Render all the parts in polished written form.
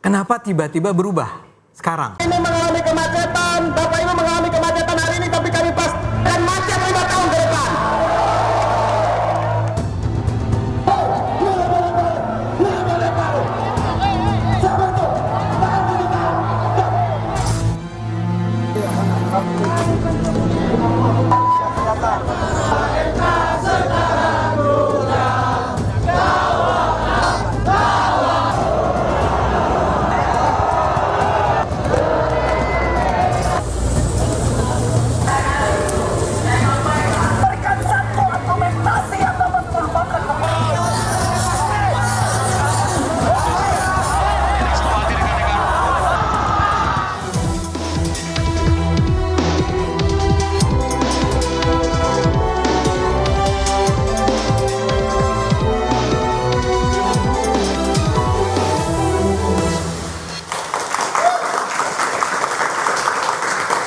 Kenapa tiba-tiba berubah sekarang? Ini mengalami kemacetan, Bapak Ibu mengalami kemacetan hari ini, tapi kami pastikan macet 5 tahun ke depan.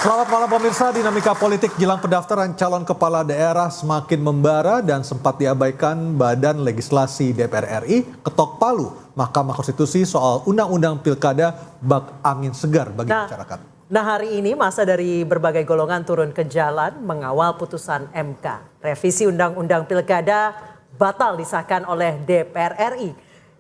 Selamat malam pemirsa, dinamika politik jelang pendaftaran calon kepala daerah semakin membara dan sempat diabaikan Badan Legislasi DPR RI ketok palu Mahkamah Konstitusi soal Undang-Undang Pilkada bak angin segar bagi masyarakat. Nah hari ini masa dari berbagai golongan turun ke jalan mengawal putusan MK. Revisi Undang-Undang Pilkada batal disahkan oleh DPR RI.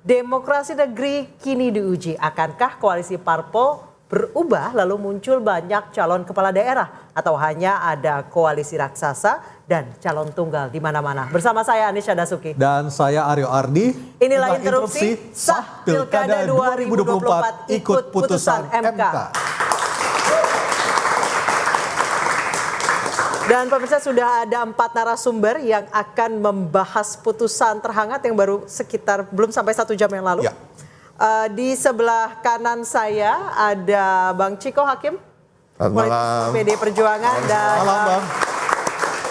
Demokrasi negeri kini diuji. Akankah koalisi parpol berubah lalu muncul banyak calon kepala daerah atau hanya ada koalisi raksasa dan calon tunggal di mana-mana? Bersama saya Anisha Dasuki Dan saya Aryo Ardi. Inilah interupsi sah Pilkada 2024 ikut putusan MK. Dan pemirsa sudah ada 4 narasumber yang akan membahas putusan terhangat yang baru sekitar belum sampai 1 jam yang lalu. Ya. Di sebelah kanan saya ada Bang Ciko Hakim, malam. PD Perjuangan, dan Malam,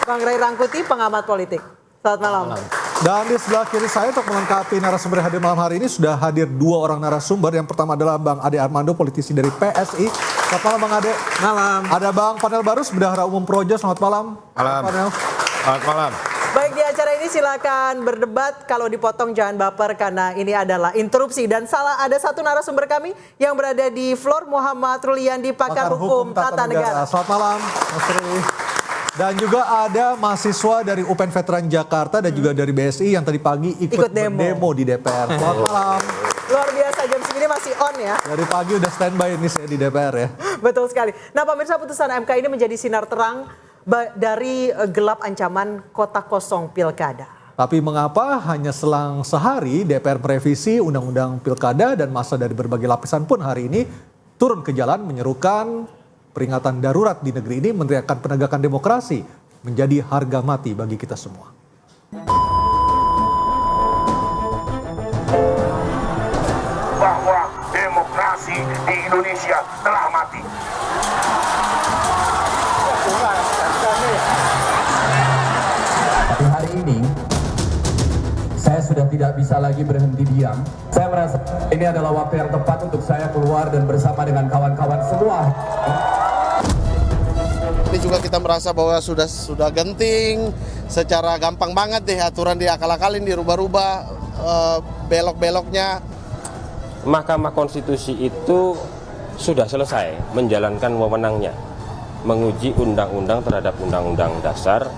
Bang Ray Rangkuti, pengamat politik. Selamat malam. Dan di sebelah kiri saya untuk melengkapi narasumber yang hadir malam hari ini sudah hadir 2 orang narasumber. Yang pertama adalah Bang Ade Armando, politisi dari PSI. Selamat malam Bang Ade. Malam. Ada Bang Panel Barus, Bendahara Umum Projo. Selamat malam. Malam. Panel. Selamat malam. Baik, di acara ini silakan berdebat, kalau dipotong jangan baper karena ini adalah interupsi. Dan ada satu narasumber kami yang berada di floor, Muhammad Ruliandi, pakar hukum tata negara. Selamat malam Mas Ruli. Dan juga ada mahasiswa dari UPN Veteran Jakarta dan juga dari BSI yang tadi pagi ikut demo di DPR. Selamat malam. Luar biasa, jam segini masih on ya. Dari pagi udah standby ini saya di DPR ya. Betul sekali. Nah pemirsa, putusan MK ini menjadi sinar terang dari gelap ancaman kota kosong pilkada. Tapi mengapa hanya selang sehari DPR merevisi Undang-Undang Pilkada dan massa dari berbagai lapisan pun hari ini turun ke jalan menyerukan peringatan darurat di negeri ini, meneriakkan penegakan demokrasi menjadi harga mati bagi kita semua. Bahwa demokrasi di Indonesia telah mati. Di hari ini, saya sudah tidak bisa lagi berhenti diam. Saya merasa ini adalah waktu yang tepat untuk saya keluar dan bersama dengan kawan-kawan semua. Ini juga kita merasa bahwa sudah genting, secara gampang banget deh aturan diakal-akalin, dirubah-rubah, belok-beloknya. Mahkamah Konstitusi itu sudah selesai menjalankan wewenangnya, menguji undang-undang terhadap undang-undang dasar,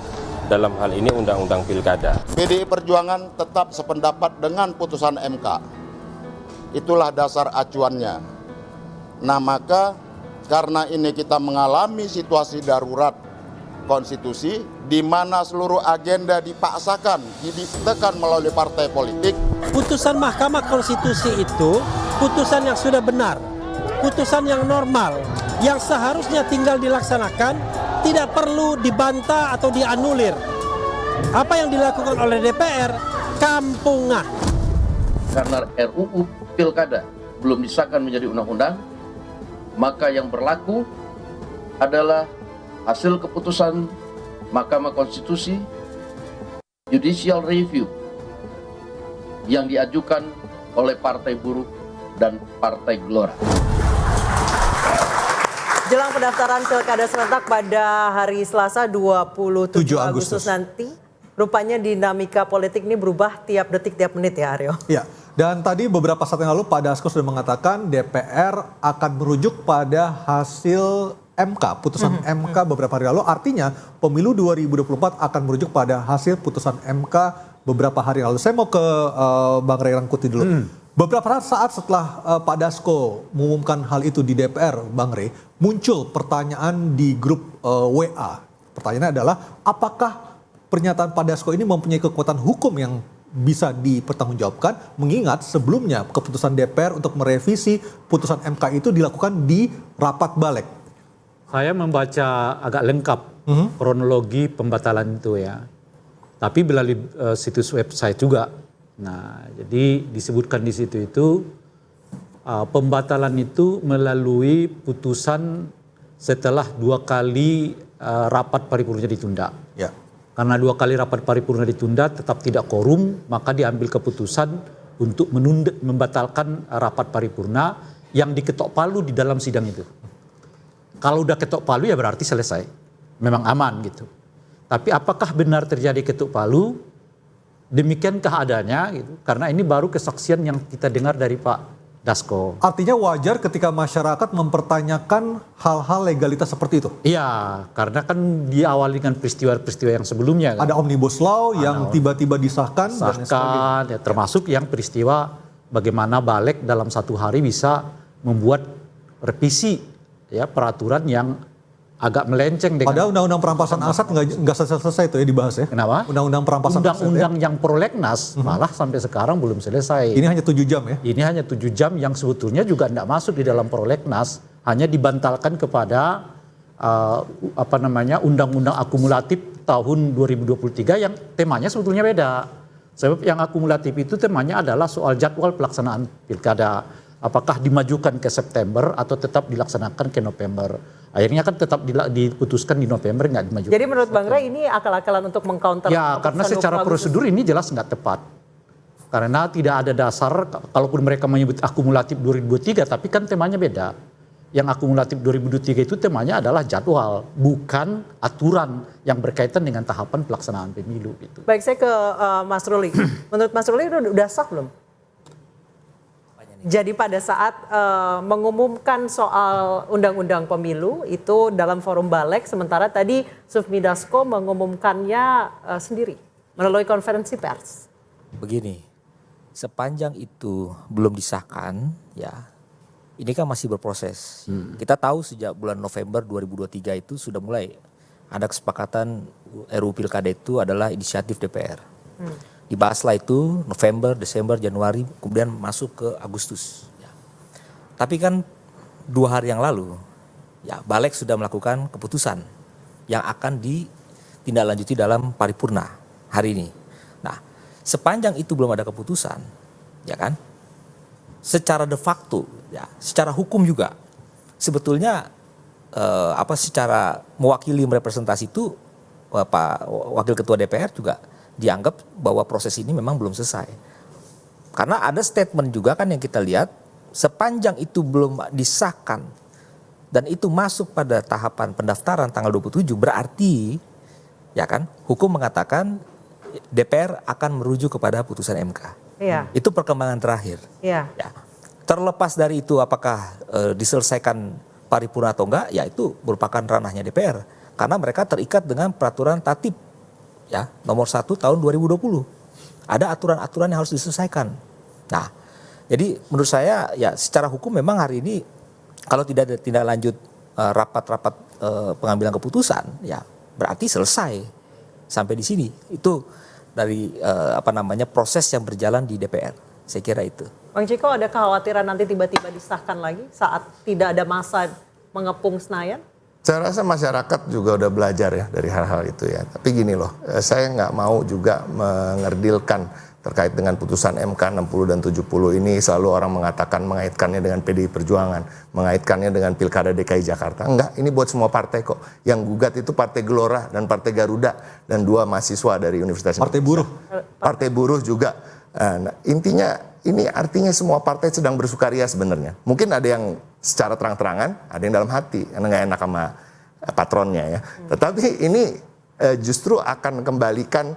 dalam hal ini undang-undang pilkada. PDI Perjuangan tetap sependapat dengan putusan MK. Itulah dasar acuannya. Nah maka karena ini kita mengalami situasi darurat konstitusi di mana seluruh agenda dipaksakan, ditekan melalui partai politik. Putusan Mahkamah Konstitusi itu putusan yang sudah benar, putusan yang normal, yang seharusnya tinggal dilaksanakan, tidak perlu dibantah atau dianulir. Apa yang dilakukan oleh DPR, kampungan. Karena RUU Pilkada belum disahkan menjadi undang-undang, maka yang berlaku adalah hasil keputusan Mahkamah Konstitusi Judicial Review yang diajukan oleh Partai Buruh dan Partai Gelora. Jelang pendaftaran Pilkada serentak pada hari Selasa 27 Agustus nanti, rupanya dinamika politik ini berubah tiap detik, tiap menit ya Aryo. Ya, Dan tadi beberapa saat yang lalu Pak Dasko sudah mengatakan DPR akan merujuk pada hasil MK, putusan MK beberapa hari lalu. Artinya pemilu 2024 akan merujuk pada hasil putusan MK beberapa hari lalu. Saya mau ke Bang Ray Rangkuti dulu. Beberapa saat setelah Pak Dasko mengumumkan hal itu di DPR, Bang Ray, muncul pertanyaan di grup WA. Pertanyaannya adalah apakah pernyataan Pak Dasko ini mempunyai kekuatan hukum yang bisa dipertanggungjawabkan, mengingat sebelumnya keputusan DPR untuk merevisi putusan MK itu dilakukan di rapat balik. Saya membaca agak lengkap kronologi pembatalan itu ya, tapi melalui situs website juga. Nah, jadi disebutkan di situ itu pembatalan itu melalui putusan setelah 2 kali rapat paripurna ditunda. Ya. Karena 2 kali rapat paripurna ditunda tetap tidak quorum, maka diambil keputusan untuk membatalkan rapat paripurna yang diketok palu di dalam sidang itu. Kalau udah ketok palu ya berarti selesai, memang aman gitu. Tapi apakah benar terjadi ketok palu? Demikiankah adanya gitu? Karena ini baru kesaksian yang kita dengar dari Pak Dasko. Artinya wajar ketika masyarakat mempertanyakan hal-hal legalitas seperti itu? Iya, karena kan diawali dengan peristiwa-peristiwa yang sebelumnya. Kan? Ada Omnibus Law yang tiba-tiba disahkan. Dan ya, termasuk yang peristiwa bagaimana Balik dalam 1 hari bisa membuat revisi ya peraturan yang agak melenceng dengan. Padahal undang-undang perampasan aset nggak selesai itu ya dibahas ya. Kenapa? Undang-undang perampasan aset. Undang-undang yang prolegnas malah sampai sekarang belum selesai. Ini hanya 7 jam ya? Ini hanya 7 jam yang sebetulnya juga tidak masuk di dalam prolegnas, hanya dibantalkan kepada undang-undang akumulatif tahun 2023 yang temanya sebetulnya beda. Sebab yang akumulatif itu temanya adalah soal jadwal pelaksanaan pilkada. Apakah dimajukan ke September atau tetap dilaksanakan ke November. Akhirnya kan tetap diputuskan di November, nggak dimajukan. Jadi menurut Bang Ray ini akal-akalan untuk mengcounter. Ya, karena secara prosedur ini jelas nggak tepat. Karena tidak ada dasar, kalaupun mereka menyebut akumulatif 2023, tapi kan temanya beda. Yang akumulatif 2023 itu temanya adalah jadwal, bukan aturan yang berkaitan dengan tahapan pelaksanaan pemilu. Gitu. Baik, saya ke Mas Ruli. Menurut Mas Ruli udah sah belum? Jadi pada saat mengumumkan soal undang-undang pemilu itu dalam forum Balik, sementara tadi Sufmi Dasko mengumumkannya sendiri melalui konferensi pers. Begini, sepanjang itu belum disahkan, ya ini kan masih berproses. Kita tahu sejak bulan November 2023 itu sudah mulai ada kesepakatan RUU Pilkada itu adalah inisiatif DPR. Dibahaslah itu November, Desember, Januari, kemudian masuk ke Agustus. Ya. Tapi kan 2 hari yang lalu, ya Balik sudah melakukan keputusan yang akan ditindaklanjuti dalam paripurna hari ini. Nah, sepanjang itu belum ada keputusan, ya kan? Secara de facto, ya, secara hukum juga, sebetulnya secara mewakili merepresentasi itu, Pak Wakil Ketua DPR juga dianggap bahwa proses ini memang belum selesai. Karena ada statement juga kan yang kita lihat, sepanjang itu belum disahkan dan itu masuk pada tahapan pendaftaran tanggal 27, berarti ya kan hukum mengatakan DPR akan merujuk kepada putusan MK. Iya. Itu perkembangan terakhir. Iya. Ya. Terlepas dari itu apakah diselesaikan paripurna atau enggak, ya itu merupakan ranahnya DPR. Karena mereka terikat dengan peraturan tatib ya nomor 1 tahun 2020. Ada aturan-aturan yang harus diselesaikan. Nah, jadi menurut saya ya secara hukum memang hari ini kalau tidak ada tindak lanjut rapat-rapat pengambilan keputusan, ya berarti selesai sampai di sini. Itu dari proses yang berjalan di DPR. Saya kira itu. Bang Ciko, ada kekhawatiran nanti tiba-tiba disahkan lagi saat tidak ada masa mengepung Senayan? Saya rasa masyarakat juga udah belajar ya dari hal-hal itu ya. Tapi gini loh, saya nggak mau juga mengerdilkan terkait dengan putusan MK 60 dan 70 ini selalu orang mengatakan mengaitkannya dengan PDI Perjuangan, mengaitkannya dengan Pilkada DKI Jakarta. Enggak, ini buat semua partai kok. Yang gugat itu Partai Gelora dan Partai Garuda dan 2 mahasiswa dari Universitas Partai Buruh. Partai Buruh juga. Nah, intinya ini artinya semua partai sedang bersukaria sebenarnya. Mungkin ada yang secara terang-terangan, ada yang dalam hati karena nggak enak sama patronnya ya. Tetapi ini justru akan kembalikan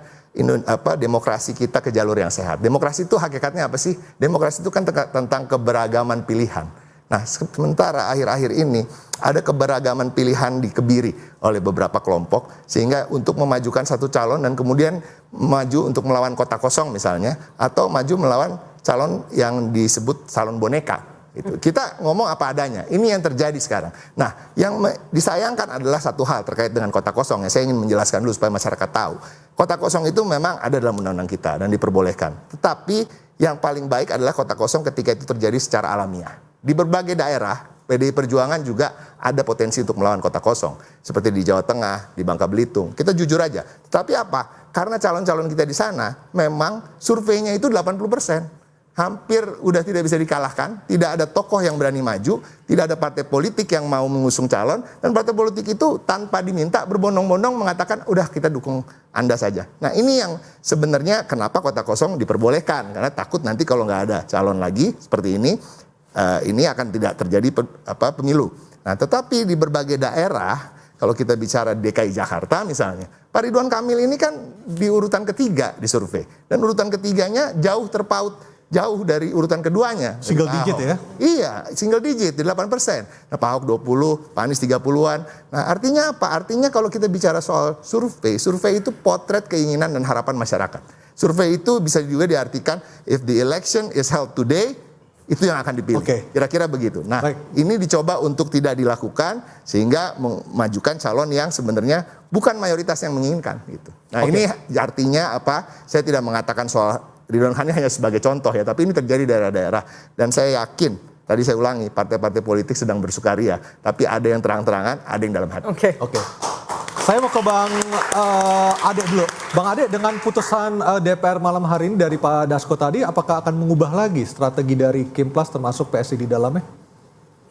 demokrasi kita ke jalur yang sehat. Demokrasi itu hakikatnya apa sih? Demokrasi itu kan tentang keberagaman pilihan. Nah, sementara akhir-akhir ini ada keberagaman pilihan dikebiri oleh beberapa kelompok, sehingga untuk memajukan satu calon dan kemudian maju untuk melawan kota kosong misalnya, atau maju melawan calon yang disebut calon boneka. Kita ngomong apa adanya. Ini yang terjadi sekarang. Nah, yang disayangkan adalah satu hal terkait dengan kota kosong. Saya ingin menjelaskan dulu supaya masyarakat tahu. Kota kosong itu memang ada dalam undang-undang kita dan diperbolehkan. Tetapi yang paling baik adalah kota kosong ketika itu terjadi secara alamiah. Di berbagai daerah, PDI Perjuangan juga ada potensi untuk melawan kota kosong. Seperti di Jawa Tengah, di Bangka Belitung. Kita jujur aja. Tetapi apa? Karena calon-calon kita di sana, memang surveinya itu 80%. Hampir udah tidak bisa dikalahkan. Tidak ada tokoh yang berani maju. Tidak ada partai politik yang mau mengusung calon. Dan partai politik itu tanpa diminta berbondong-bondong mengatakan, udah kita dukung Anda saja. Nah, ini yang sebenarnya kenapa kota kosong diperbolehkan. Karena takut nanti kalau nggak ada calon lagi seperti ini akan tidak terjadi pemilu. Nah, tetapi di berbagai daerah, kalau kita bicara DKI Jakarta misalnya, Pak Ridwan Kamil ini kan di urutan ketiga di survei. Dan urutan ketiganya jauh terpaut, jauh dari urutan keduanya. Single digit ya? Iya, single digit, di 8%. Nah, Pak Ahok 20, Pak Anies 30-an. Nah, artinya apa? Artinya kalau kita bicara soal survei itu potret keinginan dan harapan masyarakat. Survei itu bisa juga diartikan, if the election is held today, itu yang akan dipilih. Kira-kira begitu. Nah, ini dicoba untuk tidak dilakukan sehingga memajukan calon yang sebenarnya bukan mayoritas yang menginginkan gitu. Nah, ini artinya apa? Saya tidak mengatakan soal Ridwan Kamil hanya sebagai contoh ya, tapi ini terjadi di daerah-daerah dan saya yakin, tadi saya ulangi, partai-partai politik sedang bersukaria, tapi ada yang terang-terangan, ada yang dalam hati. Oke. Saya mau ke Bang Ade dulu. Bang Ade, dengan putusan DPR malam hari ini dari Pak Dasko tadi, apakah akan mengubah lagi strategi dari Kimplas termasuk PSI di dalamnya?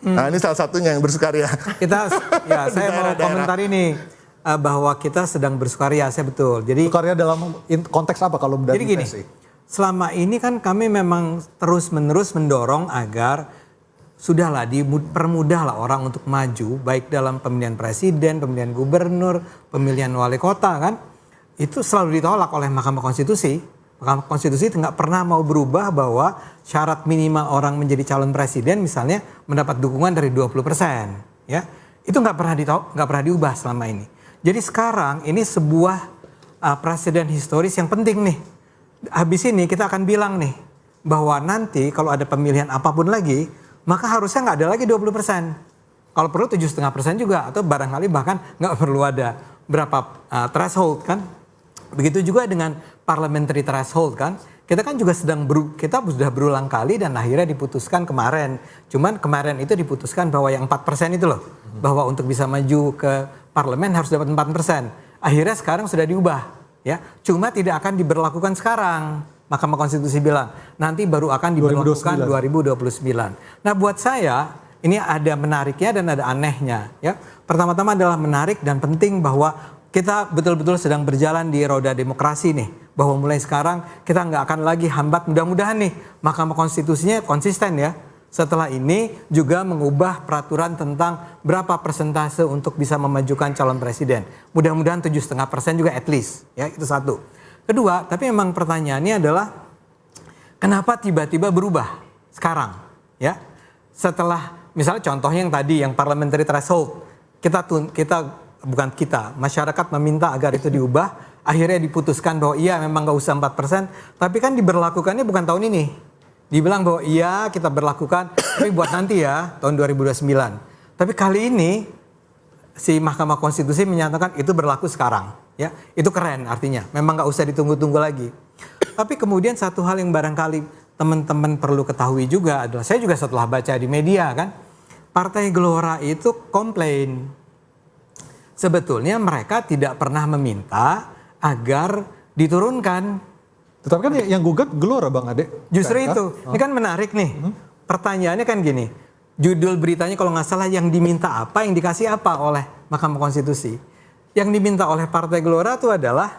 Nah, ini salah satunya yang bersukaria. Saya mau komentar ini bahwa kita sedang bersukaria, saya betul. Jadi bersukaria dalam konteks apa kalau dari jadi gini, PSI? Selama ini kan kami memang terus-menerus mendorong agar sudahlah dipermudahlah orang untuk maju baik dalam pemilihan presiden, pemilihan gubernur, pemilihan wali kota kan. Itu selalu ditolak oleh Mahkamah Konstitusi. Mahkamah Konstitusi nggak pernah mau berubah bahwa syarat minimal orang menjadi calon presiden misalnya mendapat dukungan dari 20%. Ya, itu nggak pernah diubah selama ini. Jadi sekarang ini sebuah presiden historis yang penting nih. Habis ini kita akan bilang nih bahwa nanti kalau ada pemilihan apapun lagi, maka harusnya nggak ada lagi 20%. Kalau perlu 7,5% juga, atau barangkali bahkan nggak perlu ada berapa threshold kan. Begitu juga dengan parliamentary threshold kan. Kita kan juga kita sudah berulang kali dan akhirnya diputuskan kemarin. Cuman kemarin itu diputuskan bahwa yang 4% itu loh. Bahwa untuk bisa maju ke parlemen harus dapat 4%. Akhirnya sekarang sudah diubah. Ya, cuma tidak akan diberlakukan sekarang. Mahkamah Konstitusi bilang nanti baru akan diberlakukan 2029. Nah, buat saya ini ada menariknya dan ada anehnya. Ya, pertama-tama adalah menarik dan penting bahwa kita betul-betul sedang berjalan di roda demokrasi nih. Bahwa mulai sekarang kita nggak akan lagi hambat, mudah-mudahan nih Mahkamah Konstitusinya konsisten ya. Setelah ini juga mengubah peraturan tentang berapa persentase untuk bisa memajukan calon presiden. Mudah-mudahan 7,5% juga at least. Ya, itu satu. Kedua, tapi memang pertanyaannya adalah kenapa tiba-tiba berubah sekarang? Ya, setelah misalnya contohnya yang tadi yang parliamentary threshold, masyarakat meminta agar itu diubah, akhirnya diputuskan bahwa iya memang nggak usah 4%, tapi kan diberlakukannya bukan tahun ini. Dibilang bahwa iya kita berlakukan, tapi buat nanti ya tahun 2029. Tapi kali ini si Mahkamah Konstitusi menyatakan itu berlaku sekarang. Ya, itu keren artinya. Memang nggak usah ditunggu-tunggu lagi. Tapi kemudian satu hal yang barangkali teman-teman perlu ketahui juga adalah, saya juga setelah baca di media kan, Partai Gelora itu komplain. Sebetulnya mereka tidak pernah meminta agar diturunkan. Tetapi kan yang gugat Gelora Bang Ade. Justru itu. Ini kan menarik nih. Pertanyaannya kan gini. Judul beritanya kalau nggak salah yang diminta apa, yang dikasih apa oleh Mahkamah Konstitusi. Yang diminta oleh Partai Gelora itu adalah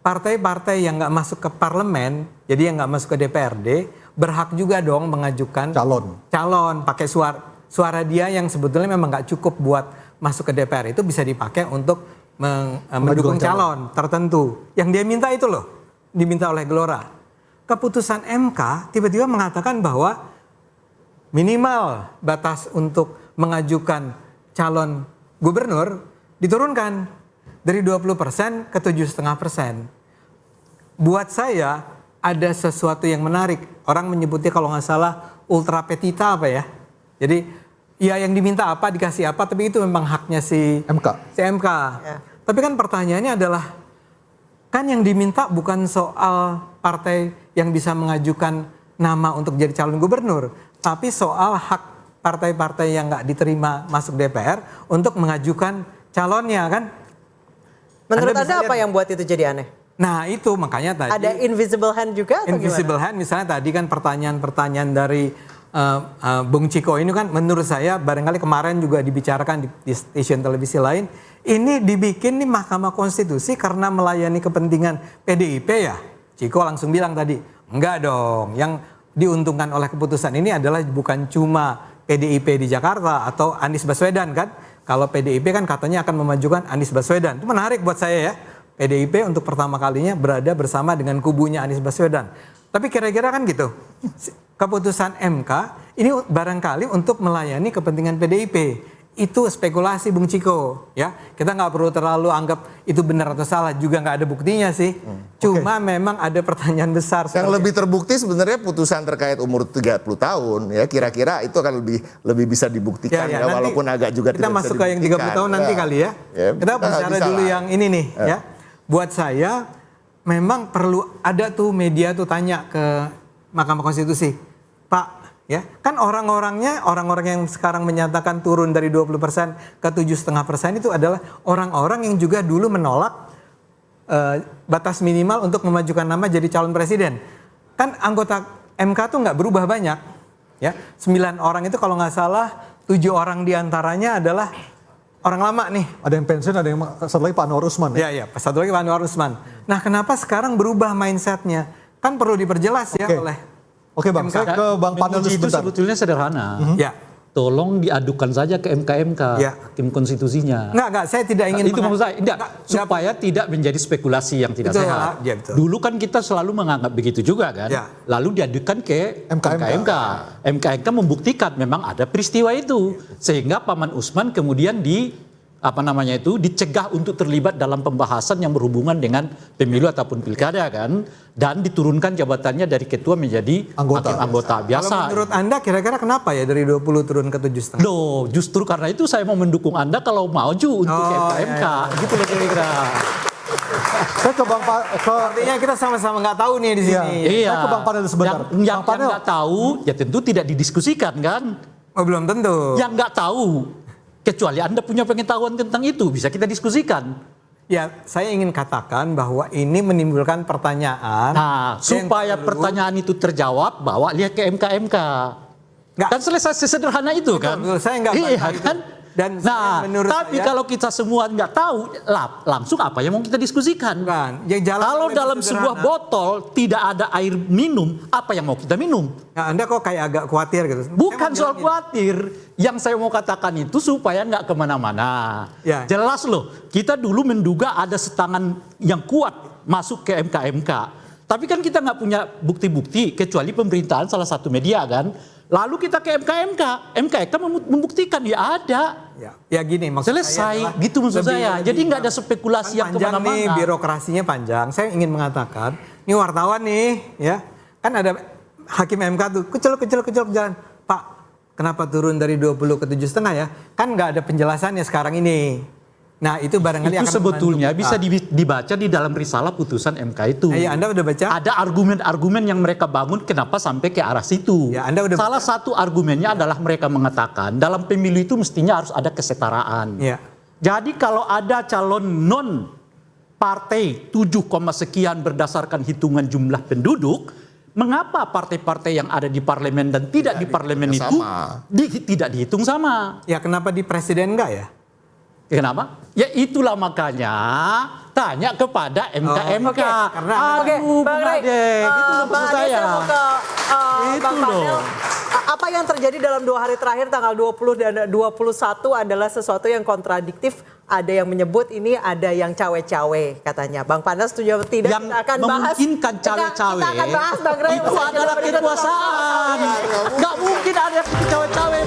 partai-partai yang nggak masuk ke parlemen, jadi yang nggak masuk ke DPRD, berhak juga dong mengajukan calon pakai suara dia yang sebetulnya memang nggak cukup buat masuk ke DPR, itu bisa dipakai untuk mendukung calon tertentu. Yang dia minta itu loh, diminta oleh Gelora. Keputusan MK tiba-tiba mengatakan bahwa minimal batas untuk mengajukan calon gubernur diturunkan dari 20% ke 7,5%. Buat saya ada sesuatu yang menarik. Orang menyebutnya kalau nggak salah ultra petita apa ya. Jadi ya yang diminta apa dikasih apa, tapi itu memang haknya si MK. Ya. Tapi kan pertanyaannya adalah, kan yang diminta bukan soal partai yang bisa mengajukan nama untuk jadi calon gubernur, tapi soal hak partai-partai yang nggak diterima masuk DPR untuk mengajukan calonnya kan. Menurut Anda apa yang buat itu jadi aneh? Nah itu makanya tadi. Ada invisible hand juga atau invisible gimana? hand misalnya tadi kan pertanyaan-pertanyaan dari Bung Ciko ini kan menurut saya barangkali kemarin juga dibicarakan di stasiun televisi lain. Ini dibikin nih Mahkamah Konstitusi karena melayani kepentingan PDIP ya. Ciko langsung bilang tadi, enggak dong. Yang diuntungkan oleh keputusan ini adalah bukan cuma PDIP di Jakarta atau Anies Baswedan kan. Kalau PDIP kan katanya akan memajukan Anies Baswedan. Itu menarik buat saya ya. PDIP untuk pertama kalinya berada bersama dengan kubunya Anies Baswedan. Tapi kira-kira kan gitu. Keputusan MK ini barangkali untuk melayani kepentingan PDIP. Itu spekulasi Bung Ciko ya. Kita nggak perlu terlalu anggap itu benar atau salah, juga nggak ada buktinya sih. Cuma memang ada pertanyaan besar. Yang lebih terbukti sebenarnya putusan terkait umur 30 tahun ya, kira-kira itu akan lebih bisa dibuktikan ya, walaupun agak juga kita masuk ke yang 30 tahun nanti kali ya. Kita bicara dulu yang ini nih ya. Buat saya memang perlu ada tuh media tuh tanya ke Mahkamah Konstitusi, Pak, ya kan orang yang sekarang menyatakan turun dari 20% ke 7,5% itu adalah orang-orang yang juga dulu menolak batas minimal untuk memajukan nama jadi calon presiden. Kan anggota MK tuh nggak berubah banyak, ya 9 orang itu kalau nggak salah 7 orang diantaranya adalah orang lama nih. Ada yang pensiun, ada yang satu lagi Pak Anwar Usman. Iya, satu lagi Pak Anwar Usman. Nah kenapa sekarang berubah mindsetnya? Kan perlu diperjelas ya oleh Oke Bang, saya ke Bang Panel itu sebentar. sebetulnya sederhana. Ya. Tolong diadukan saja ke MK, tim konstitusinya. Enggak, saya tidak ingin. Itu maksud saya, supaya tidak menjadi spekulasi yang tidak sehat. Ya, betul. Dulu kan kita selalu menganggap begitu juga kan. Ya. Lalu diadukan ke MK. MK membuktikan memang ada peristiwa itu. Sehingga Paman Usman kemudian dicegah untuk terlibat dalam pembahasan yang berhubungan dengan pemilu ataupun pilkada kan, dan diturunkan jabatannya dari ketua menjadi anggota biasa. Kalau menurut Anda kira-kira kenapa ya dari 20 turun ke 7,5? Loh, justru karena itu saya mau mendukung Anda kalau maju untuk MK. Gitu loh kira-kira. Saya ke Bang artinya kita sama-sama nggak tahu nih di sini. Iya. Saya ke Bang Panel sebentar. Yang nggak tahu ya tentu tidak didiskusikan kan. Oh belum tentu. Yang nggak tahu, kecuali Anda punya pengetahuan tentang itu, bisa kita diskusikan. Ya, saya ingin katakan bahwa ini menimbulkan pertanyaan. Nah, supaya pertanyaan itu terjawab, bawa lihat ke MK. Kan selesai sesederhana itu kan. Saya nggak kan? Dan tapi kalau kita semua nggak tahu, langsung apa yang mau kita diskusikan? Kalau dalam sebuah botol tidak ada air minum, apa yang mau kita minum? Nah, Anda kok kayak agak khawatir gitu? Bukan soal khawatir. Yang saya mau katakan itu supaya nggak kemana-mana. Ya. Jelas loh, kita dulu menduga ada setangan yang kuat masuk ke MK. Tapi kan kita nggak punya bukti-bukti kecuali pemberitaan salah satu media kan. Lalu kita ke MK membuktikan ya ada. Ya gini maksud selesai saya gitu maksud saya. Jadi nggak ada spekulasi yang kemana-mana. Nih birokrasinya panjang. Saya ingin mengatakan, ini wartawan nih ya. Kan ada hakim MK tuh kecil jalan. Pak, kenapa turun dari 20 ke 7,5 ya? Kan nggak ada penjelasannya sekarang ini. Nah itu barangkali itu akan sebetulnya bisa dibaca di dalam risalah putusan MK itu. Ya, Anda udah baca? Ada argumen-argumen yang mereka bangun kenapa sampai ke arah situ. Ya, Anda udah Salah satu argumennya adalah mereka mengatakan dalam pemilu itu mestinya harus ada kesetaraan. Ya. Jadi kalau ada calon non partai 7, sekian berdasarkan hitungan jumlah penduduk, mengapa partai-partai yang ada di parlemen dan tidak di parlemen itu tidak dihitung sama? Ya kenapa di presiden enggak ya? Kenapa? Ya itulah makanya tanya kepada MK. Karena Bang Ray, itu maksud saya. Bang Ade, saya mau ke Bang Panel. Apa yang terjadi dalam 2 hari terakhir tanggal 20 dan 21 adalah sesuatu yang kontradiktif. Ada yang menyebut ini ada yang cawe-cawe katanya. Bang Panas setuju atau tidak? Yang kita akan bahas. memungkinkan cawe-cawe Kita akan bahas Bang Ray. itu adalah kekuasaan. Nggak mungkin ada cawe-cawe